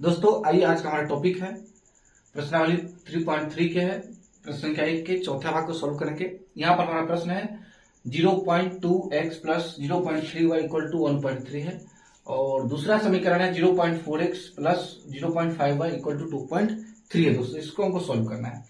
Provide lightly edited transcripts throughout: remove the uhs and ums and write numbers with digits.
दोस्तों आइए आज का हमारा टॉपिक है प्रश्नावली 3.3 के है प्रश्न संख्या 1 के चौथे भाग को सोल्व करेंगे। यहाँ पर हमारा प्रश्न है 0.2x plus 0.3y equal to 1.3 है और दूसरा समीकरण है 0.4x plus 0.5y equal to 2.3 है। दोस्तों इसको हमको सोल्व करना है।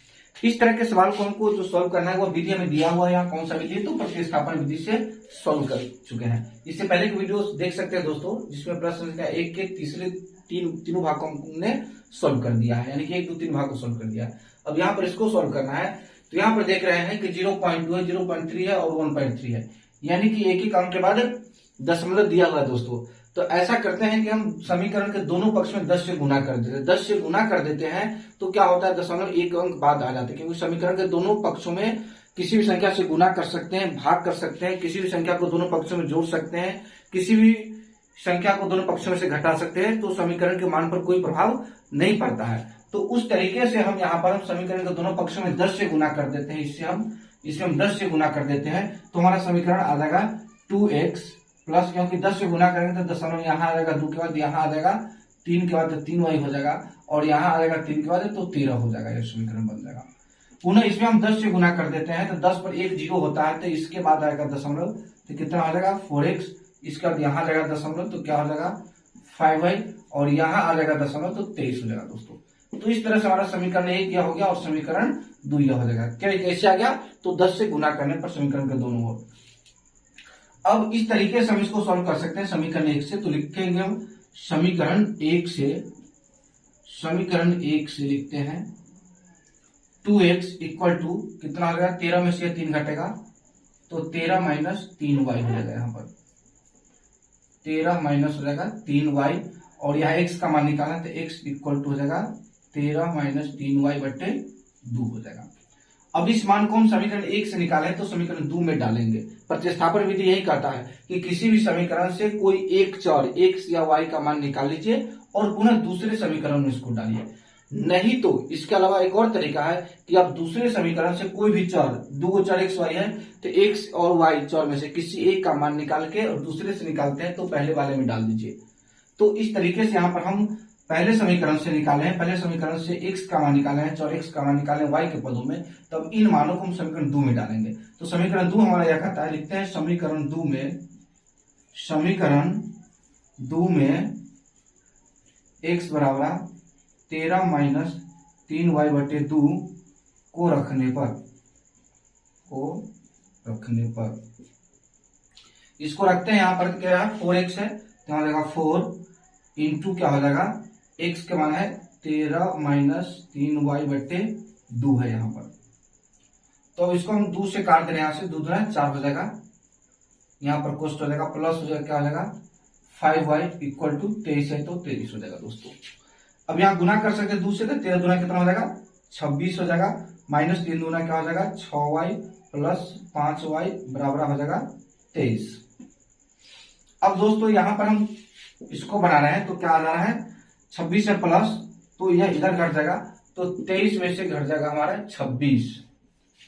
इस तरह के सवाल को हमको जो सोल्व करना है वो विधि हमें दिया हुआ है। यहाँ कौन सा विधि है तो प्रतिस्थापन विधि से सोल्व कर चुके हैं। इससे पहले की वीडियो देख सकते हैं दोस्तों, जिसमें प्रश्न संख्या 1 के तीसरे तीनों भाग को हमने सोल्व कर दिया है, यानी कि 1, 2, 3 भाग को सोल्व कर दिया है। अब यहाँ पर इसको सोल्व करना है तो यहाँ पर देख रहे हैं कि 0.2 है, 0.3 है और 1.3 है, यानी कि एक ही काम के बाद दशमलव दिया हुआ है दोस्तों। तो ऐसा करते हैं कि हम समीकरण के दोनों पक्ष में 10 से गुना कर देते हैं। 10 से गुना कर देते हैं तो क्या होता है, दशमलव एक अंक बाद आ जाते हैं, क्योंकि समीकरण के दोनों पक्षों में किसी भी संख्या से गुना कर सकते हैं, भाग कर सकते हैं, किसी भी संख्या को दोनों पक्षों में जोड़ सकते हैं, किसी भी संख्या को दोनों पक्षों में से घटा सकते हैं, तो समीकरण के मान पर कोई प्रभाव नहीं पड़ता है। तो उस तरीके से हम यहाँ पर हम समीकरण के दोनों पक्षों में 10 से गुना कर देते हैं। इससे हम 10 से गुना कर देते हैं तो हमारा समीकरण आ जाएगा 2x प्लस, क्योंकि 10 से गुना करेंगे तो दशमलव यहाँ आ जाएगा, 2 के बाद यहाँ आ जाएगा, 3 के बाद 3y हो जाएगा और यहाँ आ जाएगा 3 के बाद तो 13 हो जाएगा। यह समीकरण बन जाएगा। पुनः इसमें हम 10 से गुना कर देते हैं तो 10 पर एक जीरो होता है, तो इसके बाद आएगा दशमलव, तो कितना हो जाएगा 4x। इसके बाद यहाँ आ जाएगा दशमलव तो क्या हो जाएगा 5y और यहाँ आ जाएगा दशमलव तो 23 हो जाएगा दोस्तों। तो इस तरह से हमारा समीकरण 1 यह हो गया और समीकरण 2 यह हो जाएगा। क्या कैसे आ गया तो 10 से गुना करने पर समीकरण के दोनों ओर। अब इस तरीके से हम इसको सॉल्व कर सकते हैं समीकरण 1 से। तो लिखेंगे हम समीकरण 1 से लिखते हैं 2x इक्वल टू कितना हो गया, 13 में से 3 घटेगा तो 13 माइनस 3y हो जाएगा। यहाँ पर 13 माइनस हो जाएगा 3y और यहाँ x का मान निकालना तो x इक्वल टू हो जाएगा 13 माइनस 3y बटे 2 हो जाएगा। अब इस मान को हम समीकरण 1 से निकालें तो समीकरण 2 में डालेंगे। प्रतिस्थापन विधि यही कहता है कि किसी भी समीकरण से कोई एक चर x या y का मान निकाल लीजिए और पुनः दूसरे समीकरण में इसको डालिए। नहीं तो इसके अलावा एक और तरीका है कि आप दूसरे समीकरण से कोई भी चर, दो चर x y है तो x और y चर में से किसी एक का मान निकाल के और दूसरे से निकालते हैं तो पहले वाले में डाल दीजिए। तो इस तरीके से यहाँ पर हम पहले समीकरण से निकाले हैं, पहले समीकरण से x का मान निकाले हैं, चर x का मान निकाले y के पदों में, तब इन मानों को हम समीकरण 2 में डालेंगे। तो समीकरण 2 हमारा यह कहता है, लिखते हैं समीकरण 2 में x बराबर 13 माइनस 3y बटे 2 को रखने पर इसको रखते हैं। यहाँ पर क्या है 4x है तो यहाँ जाएगा 4 इंटू क्या हो जाएगा, x के मान है 13 माइनस 3y बटे 2 है यहाँ पर। तो इसको हम 2 से काट दे रहे हैं, यहाँ से 2 दूना 4 हो जाएगा, यहाँ पर कोष्ट हो जाएगा, प्लस हो जाएगा क्या हो जाएगा 5y इक्वल टू 23 है तो 23 हो जाएगा दोस्तों। अब यहाँ गुना कर सकते हैं 2 से, तो 13 दूना कितना हो जाएगा 26 हो जाएगा, माइनस 3 दूना क्या हो जाएगा 6y प्लस 5y बराबर हो जाएगा 23। अब दोस्तों यहाँ पर हम इसको बना रहे हैं तो क्या आ रहा है 26 से प्लस, तो यह इधर घट जाएगा तो 23 में से घट जाएगा हमारा 26।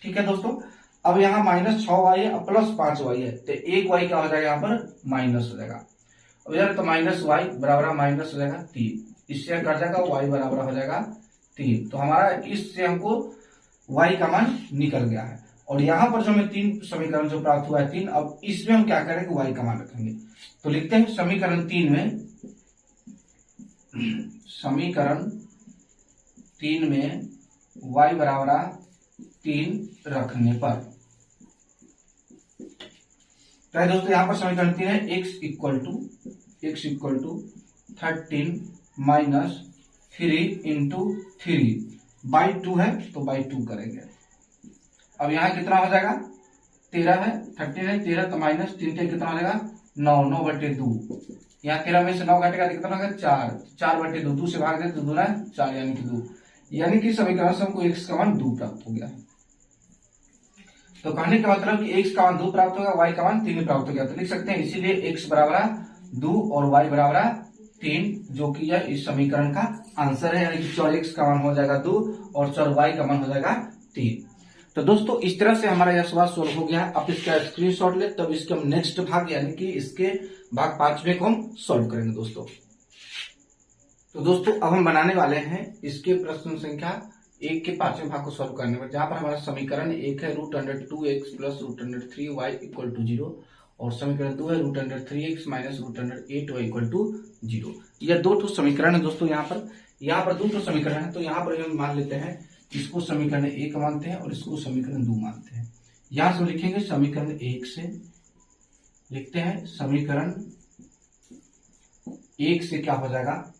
ठीक है दोस्तों। अब यहाँ माइनस 6y है प्लस 5y है तो 1y क्या हो जाएगा यहाँ पर माइनस हो जाएगा। अब इधर तो माइनस y बराबर माइनस हो जाएगा 3, इससे घट जाएगा y बराबर हो जाएगा 3। तो हमारा इससे हमको y का मान निकल गया है और यहाँ पर जो हमें 3 समीकरण जो प्राप्त हुआ है 3, अब इसमें हम क्या करेंगे y का मान रखेंगे। तो लिखते हैं समीकरण 3 में y बराबर 3 रखने पर, तो दोस्तों यहाँ पर समीकरण 3 है x equal to 13 minus 3 into 3 by 2 है तो बाई 2 करेंगे। अब यहाँ कितना हो जाएगा 13 है, 13 है, 13 तो माइनस 3 थे कितना हो जाएगा 9 बटे 2, यहाँ 13 में से 9 घटेगा तो कितना होगा 4 बटे 2, 2 से भाग दे तो 2 है 4 यानी कि 2, यानी कि समीकरण से हमको x का मान 2 प्राप्त हो गया। तो कहने का मतलब कि x का मान 2 प्राप्त होगा, y का मान 3 प्राप्त हो गया। तो लिख सकते हैं इसीलिए x बराबर 2 और y बराबर 3, जो कि यह इस समीकरण का आंसर है, यानी कि चर x का मान हो जाएगा 2 और चर y का मान हो जाएगा 3। तो दोस्तों इस तरह से हमारा यह सवाल सोल्व हो गया है। आप इसका स्क्रीनशॉट ले, तब इसके हम नेक्स्ट भाग यानी कि इसके भाग 5 को हम सोल्व करेंगे दोस्तों। तो दोस्तों अब हम बनाने वाले हैं इसके प्रश्न संख्या 1 के 5वें भाग को सॉल्व करने पर, जहां पर हमारा समीकरण 1 है √2x plus √3y equal to 0 और समीकरण 2 है √3x minus √8y equal to 0। यह दो ठो समीकरण है दोस्तों। यहाँ पर दो ठो समीकरण है, तो यहाँ पर हम मान लेते हैं इसको समीकरण 1 मानते हैं और इसको समीकरण 2 मानते हैं। यहां से हम लिखेंगे समीकरण 1 से लिखते हैं, समीकरण 1 से क्या हो जाएगा,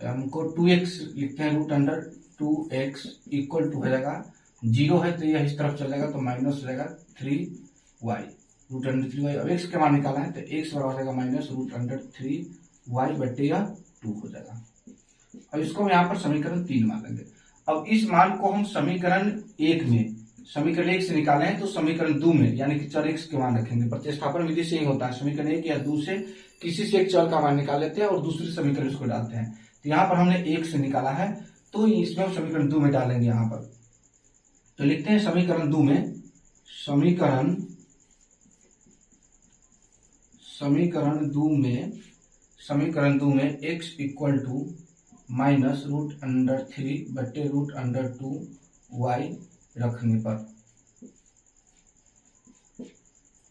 हमको 2x लिखते हैं √2x इक्वल टू हो जाएगा 0 है तो यह इस तरफ चल जाएगा तो माइनस हो जाएगा 3y √3y। अब x का मान निकालना है तो x बराबर हो जाएगा माइनस √3y बटे यह 2 हो जाएगा। अब इसको हम यहाँ पर समीकरण 3 मान लेंगे। अब इस मान को हम समीकरण 1 में समीकरण 1 से निकाले हैं तो समीकरण 2 में यानी कि चर x के मान रखेंगे। प्रतिस्थापन विधि से ही होता है, समीकरण 1 या 2 से किसी से एक चर का मान निकाल लेते हैं और दूसरे समीकरण इसको डालते हैं। तो यहाँ पर हमने 1 से निकाला है तो इसमें हम समीकरण 2 में डालेंगे। यहाँ पर तो लिखते हैं समीकरण 2 में समीकरण 2 में x इक्वल टू माइनस √3 बटे √2y रखने पर,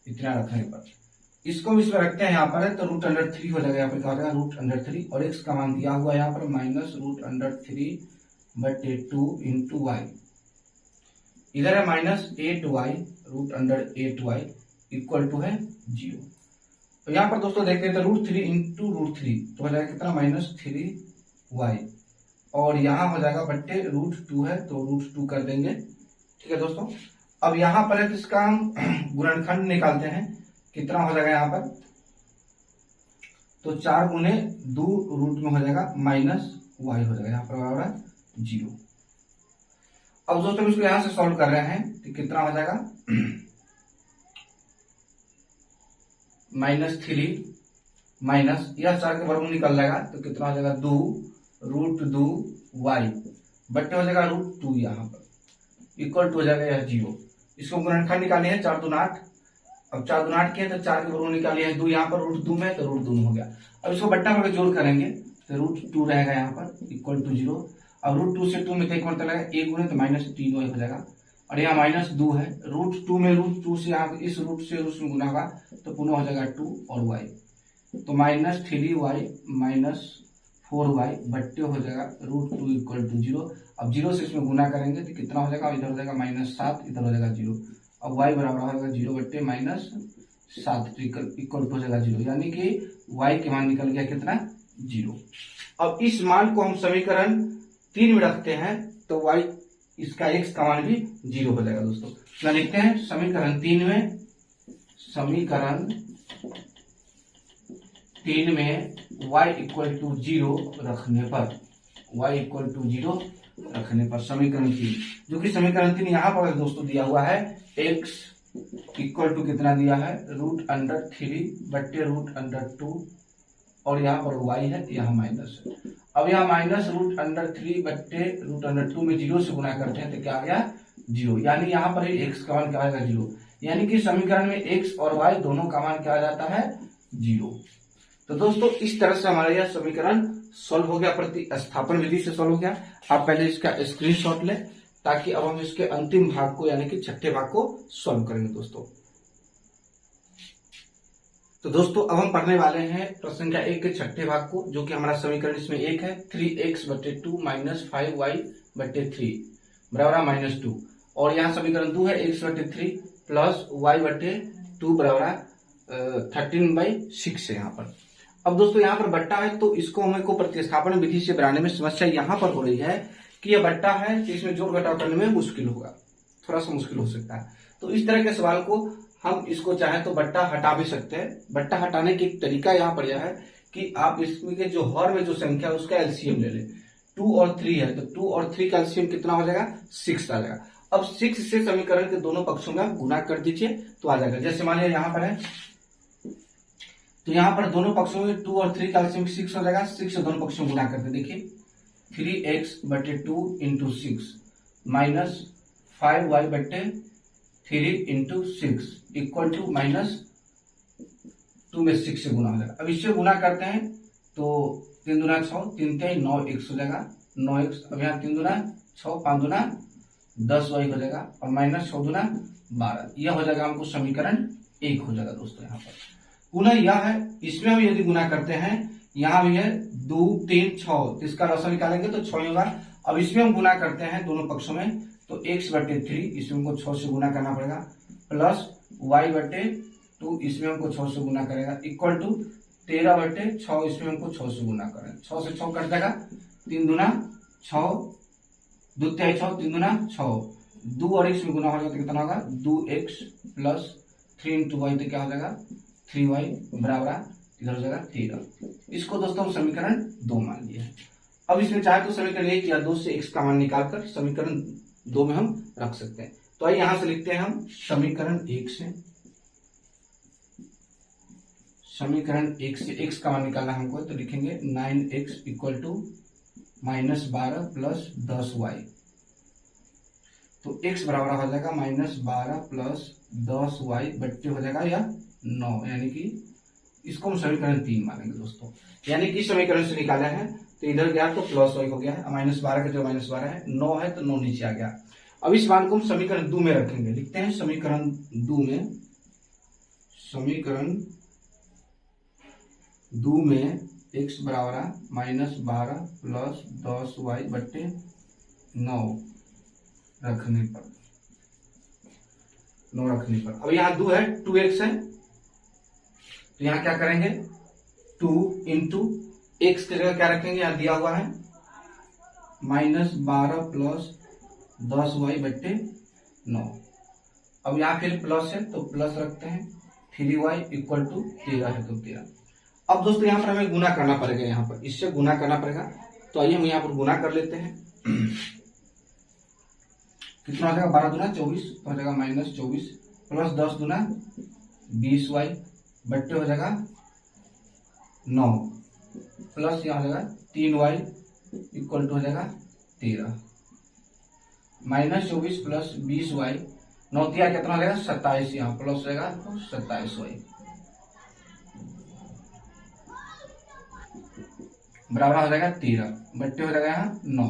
इतना रखने पर इसको भी इसमें रखते हैं यहाँ पर है तो √3 हो जाएगा। यहाँ पर क्या हो जाएगा √3 और x का मान दिया हुआ है यहाँ पर माइनस √3 बटे 2 इंटू वाई, इधर है minus 8y √8y equal to है 0। तो यहाँ पर दोस्तों देखते हैं तो √3 इंटू √3 तो हो जाएगा कितना माइनस 3y और यहाँ हो जाएगा बट्टे √2 है तो √2 कर देंगे। ठीक है दोस्तों, अब यहाँ पर है तो इसका हम गुणनखंड निकालते हैं, कितना हो जाएगा यहाँ पर तो 4 गुने 2 रूट में हो जाएगा माइनस y हो जाएगा यहाँ पर बराबर है 0। अब दोस्तों इसको यहां से सॉल्व कर रहे हैं तो कितना हो जाएगा -3 माइनस यह 4 के वर्गमूल निकल जाएगा तो कितना हो जाएगा 2 √2y बट्टे हो जाएगा √2 यहाँ पर इक्वल टू हो जाएगा यह 0। इसको गुणनखंड निकालिए है 4 दूना 8, अब 4 दूना 8 किया तो 4 के वर्गमूल निकालिए है 2 यहाँ पर √2 में तो √2 हो गया। अब इसको बट्टा करके जोड़ करेंगे तो √2 रहेगा यहाँ पर इक्वल टू 0। अब √2 से 2 में एक मतलब लगेगा 1 गुने तो -3y हो जाएगा और यहाँ -2 है √2 में √2 से यहाँ इस रूट से उसमें गुना होगा तो पुनः हो जाएगा 2 और y तो -3y -4y बट्टे हो जाएगा √2 इक्वल टू 0। अब 0 से इसमें गुना करेंगे तो कितना हो जाएगा, इधर हो जाएगा -7 इधर हो जाएगा 0। अब y बराबर हो जाएगा 0 बट्टे -7 तो इक्वल टू हो जाएगा 0, यानी कि y के मान निकल गया कितना 0। अब इस मान को हम समीकरण 3 में रखते हैं तो y इसका x का मान भी 0 हो जाएगा। दोस्तों क्या लिखते हैं समीकरण 3 में y इक्वल टू 0 रखने पर समीकरण 3 जो कि समीकरण 3 यहाँ पर दोस्तों दिया हुआ है x इक्वल टू कितना दिया है √3 बट्टे √2 और यहाँ पर y है यहाँ माइनस है। अब यहाँ माइनस √3 बट्टे √2 में 0 से गुना करते हैं तो क्या आ गया 0, यानी यहाँ पर x का मान क्या आएगा 0, यानी कि समीकरण में x और y दोनों का मान क्या आ जाता है 0। तो दोस्तों इस तरह से हमारा यह समीकरण सॉल्व हो गया, प्रतिस्थापन विधि से सॉल्व हो गया। आप पहले इसका स्क्रीनशॉट लें ताकि अब हम इसके अंतिम भाग को यानी कि छठे भाग को सॉल्व करेंगे। दोस्तों अब हम पढ़ने वाले हैं प्रश्न संख्या 1 के छठे भाग को, जो कि हमारा समीकरण इसमें 1 है 3x बटे 2 माइनस 5y बटे 3 बराबर -2 और यहाँ समीकरण 2 है x बटे 3 प्लस y बटे 2 बराबर 13/6 है यहाँ पर। अब दोस्तों यहाँ पर बट्टा है तो इसको हमें को प्रतिस्थापन विधि से बनाने में समस्या यहाँ पर हो रही है कि यह बट्टा है तो इसमें जोड़ घटाव करने में मुश्किल होगा, थोड़ा सा मुश्किल हो सकता है। तो इस तरह के सवाल को हम इसको चाहे तो बट्टा हटा भी सकते हैं। बट्टा हटाने की एक तरीका यहाँ पर यह है कि आप इसमें के जो हर में जो संख्या है उसका एलसीएम ले लें। 2 और 3 है तो 2 और 3 का एलसीएम कितना हो जाएगा 6 आ जाएगा। अब 6 से समीकरण के दोनों पक्षों में गुना कर दीजिए तो आ जाएगा। जैसे मान लिया यहाँ पर है तो यहाँ पर दोनों पक्षों में 2 और 3 का एलसीएम 6 हो जाएगा। 6 से दोनों पक्षों में गुना करते देखिए 3x बटे 2 इंटू 6 माइनस 5y बटे 3 इंटू 6 इक्वल टू -2 में 6 से गुना हो जाएगा। अब इससे गुना करते हैं तो 3 दूना 6, 3 3 9 x हो जाएगा 9x। अब यहाँ 3 दूना 6, 5 दूना 10y हो जाएगा और माइनस 6 दूना 12। यह हो जाएगा हमको समीकरण 1 हो जाएगा दोस्तों। यहाँ पर पुनः यह है, इसमें हम यदि गुना करते हैं, यहाँ भी है 2 3 6, तो इसका लसा निकालेंगे तो 6 होगा। अब इसमें हम गुना करते हैं दोनों पक्षों में, तो x/3 इसमें हमको 6 से गुना करना पड़ेगा, प्लस y/2 इसमें हमको 6 से गुना करेगा, इक्वल टू 13/6 इसमें हमको 6 से गुना करेंगे। 6 से 6 कट जाएगा, 3 दूना 6, 2 3 6, 3 दूना 6, 2 और x में गुना हो जाएगा तो कितना होगा 2x प्लस 3 × y, तो क्या हो जाएगा 3y बराबर इधर हो जाएगा 13। इसको दोस्तों हम समीकरण 2 मान लिए हैं। अब इसमें चाहे तो समीकरण 1 या 2 से x का मान निकालकर समीकरण 2 में हम रख सकते हैं। तो आइए यहां से लिखते हैं हम समीकरण 1 से, समीकरण 1 से x का मान निकालना हमको, तो लिखेंगे 9x equal to -12 plus 10y। तो x बराबर हो जाएगा -12 प्लस 10y बट्टे हो जाएगा या 9, यानी कि इसको हम समीकरण 3 मानेंगे दोस्तों। यानी कि समीकरण से निकाला है तो इधर गया तो प्लस y हो गया है, -12 का जो -12 है, 9 है तो 9 नीचे आ गया। अब इस मान को हम समीकरण 2 में रखेंगे, लिखते हैं समीकरण 2 में, समीकरण 2 में x बराबर -12 प्लस 10y बट्टे 9 रखने पर, 9 रखने पर। अब यहाँ 2 है, 2x है, तो यहाँ क्या करेंगे 2 इंटू x की जगह क्या रखेंगे, यहाँ दिया हुआ है -12 प्लस 10y बट्टे 9। अब यहाँ फिर प्लस है तो प्लस रखते हैं, 3y इक्वल टू 13 है तो 13। अब दोस्तों यहाँ पर हमें गुना करना पड़ेगा, यहाँ पर इससे गुना करना पड़ेगा। तो आइए हम यहाँ पर गुना कर लेते हैं। कितना हो जाएगा 12 दूना 24 हो जाएगा -24 प्लस 10 दूना 20y बट्टे हो जाएगा 9 प्लस यहाँ हो जाएगा 3y इक्वल टू हो जाएगा 13, -24 प्लस 20y 9 3 कितना हो जाएगा 27, यहाँ प्लस हो जाएगा 27y बराबर हो जाएगा 13 बट्टे हो जाएगा यहाँ 9।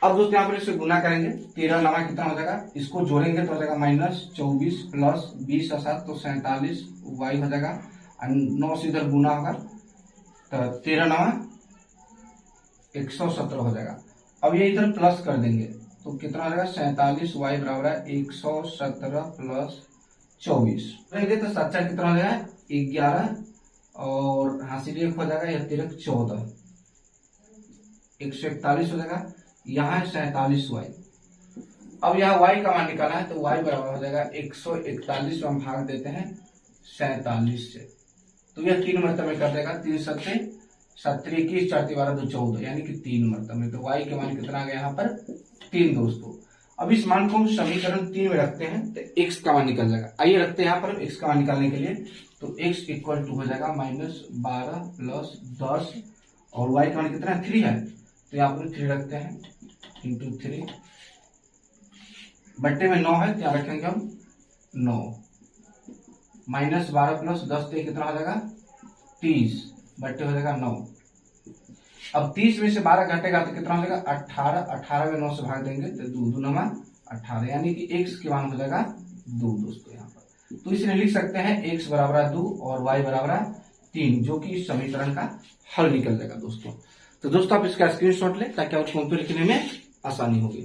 अब दोस्तों यहाँ पर इससे गुना करेंगे, 13 9 कितना हो जाएगा, इसको जोड़ेंगे तो हो जाएगा -24 प्लस 20 और 7 तो 47 y हो जाएगा, और 9 से इधर गुना होगा तो 13 9 117 हो जाएगा। अब ये इधर प्लस कर देंगे तो कितना हो जाएगा 47 y बराबर है 117 प्लस 24 रहेंगे तो 7 कितना हो जाएगा 11 और हासिल 1 हो जाएगा, या 13 14, 141 हो जाएगा। यहाँ है 47y। अब यहाँ y का मान निकालना है तो y बराबर हो जाएगा 141 में हम भाग देते हैं 47 से, तो यह 3 मरतबे कर देगा, 3 7 7 21 4 12 2 14, यानी कि 3 मरतबे। तो y के मान कितना आ गया यहाँ पर 3 दोस्तों। अब इस मान को हम समीकरण 3 में रखते हैं तो x का मान निकल जाएगा। आइए रखते हैं यहाँ पर x का मान निकालने के लिए, तो x इक्वल टू हो जाएगा -12 प्लस 10 और y का मान कितना 3 है, तो यहाँ पर 3 रखते हैं इंटू 3 बट्टे में 9 है तो यहाँ रखेंगे हम 9, -12 प्लस 10 तो कितना हो जाएगा 30 बट्टे हो जाएगा 9। अब 30 में से 12 घटेगा तो कितना हो जाएगा 18, 18 में 9 से भाग देंगे तो 2 2 9 18, यानी कि x के मान हो जाएगा 2 दोस्तों यहाँ पर। तो इसलिए लिख सकते हैं x बराबर 2 और y बराबर 3, जो कि इस समीकरण का हल निकल जाएगा दोस्तों। तो दोस्तों आप इसका स्क्रीनशॉट लें ताकि आपको कंप्यूटर लिखने में आसानी होगी।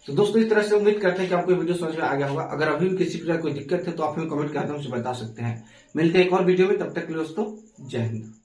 तो दोस्तों इस तरह से उम्मीद करते हैं कि आपको वीडियो समझ में आ गया होगा। अगर अभी भी किसी प्रकार कोई दिक्कत है तो आप हमें कमेंट के माध्यम से बता सकते हैं। मिलते हैं एक और वीडियो में, तब तक के लिए दोस्तों जय हिंद।